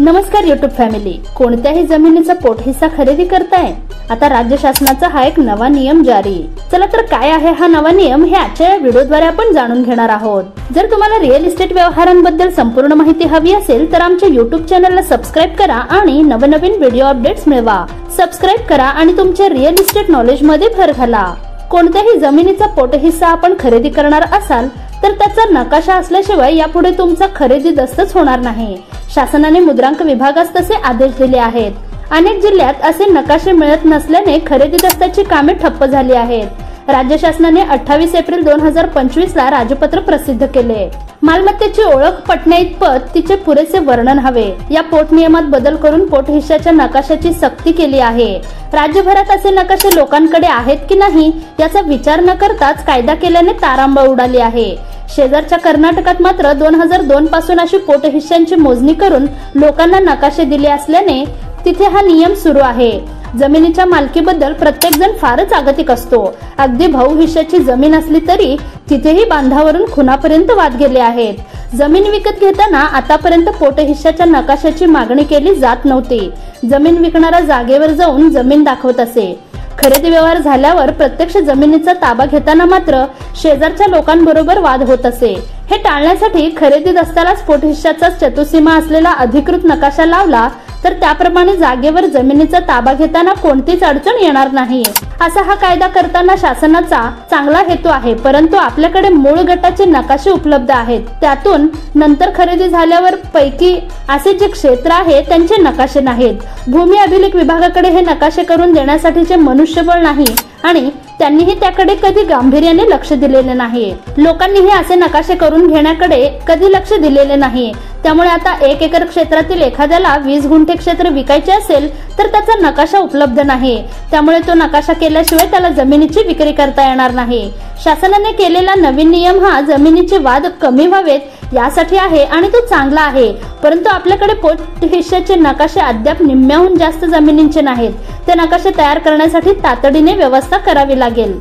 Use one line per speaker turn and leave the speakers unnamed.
नमस्कार YouTube family, कोणत्याही जमिनीचा पोटहिस्सा खरेदी करताय? आता राज्य शासनाचा हा एक नवा नियम जारी। चला तर काय आहे हा नवा नियम हे आजच्या या व्हिडिओद्वारे आपण जाणून घेणार आहोत। जर तुम्हाला रिअल इस्टेट व्यवहारांबद्दल संपूर्ण माहिती हवी असेल तर आमच्या YouTube चॅनलला सबस्क्राइब करा आणि नवनवीन व्हिडिओ अपडेट्स मिळवा। सबस्क्राइब करा आणि तुमच्या रिअल इस्टेट नॉलेज मध्ये भर घाला। कोणत्याही जमिनीचा पोटहिस्सा आपण खरेदी करणार असाल तर त्याचा नकाशा असल्याशिवाय यापुढे तुमचा खरेदी दस्तच होणार नाही। शासनाने मुद्रांक विभागास तसे आदेश दिले आहेत। अनेक जिल्ह्यात असे नकाशे मिळत नसल्याने खरेदी दस्त्याची कामे ठप्प झाली आहेत। राज्य शासनाने 28 एप्रिल 2025 ला राजपत्र प्रसिद्ध केले। मालमत्तेची ओळख पटण्याइतपत तिचे पुरेसे वर्णन हवे। या पोट नियमात बदल करून पोटहिस्साच्या नकाशाची सक्ती केली आहे। राज्यभरात असे नकाशे लोकांकडे आहेत की नाही याचा विचार न करताच कायदा केल्याने तारांबळ उडाली आहे। शेजारच्या कर्नाटकात मात्र 2002 पासून अशी पोटहिस्सांची मोजणी करून लोकांना नकाशे दिले असल्याने तिथे हा नियम सुरू आहे। जमिनीच्या मालकीबद्दल प्रत्येक जण फारच आगतिक असतो। अगदी भाऊ हिश्श्याची जमीन असली तरी तिथेही बांधावरून खुनापर्यंत वाद गेले आहेत। जमीन विकत घेताना आतापर्यंत पोटहिस्साच्या नकाशाची मागणी केली जात नव्हती। जमीन विकणारा जागेवर जाऊन जमीन दाखवत असे। खरेदी व्यवहार झाल्यावर प्रत्यक्ष जमिनीचा ताबा घेताना मात्र शेजारच्या लोकांबरोबर वाद होत असे। हे टाळण्यासाठी खरेदी दस्त्यालाच पोटहिस्साचा चतुसीमा असलेला अधिकृत नकाशा लावला तर त्याप्रमाणे जागेवर जमिनीचा ताबा घेताना कोणतीच अडचण येणार नाही। असा हा कायदा करताना शासनाचा चांगला हेतू आहे, परंतु आपल्याकडे मूळ गटाचे नकाशे उपलब्ध आहेत। त्यातून नंतर खरेदी झाल्यावर पैकी असे जे क्षेत्र आहे त्यांचे नकाशे नाहीत। भूमी अभिलेख विभागाकडे हे नकाशे करून देण्यासाठीचे मनुष्यबळ नाही आणि त्यांनीही त्याकडे कधी गांभीर्याने लक्ष दिलेले नाही। लोकांनीही असे नकाशे करून घेण्याकडे कधी लक्ष दिलेले नाही। त्यामुळे आता 1 एकर क्षेत्रातील एखाद्याला 20 गुंठे क्षेत्र विकायचे असेल तर त्याचा नकाशा उपलब्ध नाही। त्यामुळे तो नकाशा केल्याशिवाय त्याला जमिनीची विक्री करता येणार नाही। शासनाने केलेला नवीन नियम हा जमिनीचे वाद कमी व्हावेत यासाठी आहे आणि तो चांगला आहे, परंतु आपल्याकडे पोटहिस्साचे नकाशे अद्याप निम्म्याहून जास्त जमिनींचे नाहीत। ते नकाशे तयार करण्यासाठी तातडीने व्यवस्था करावी लागेल।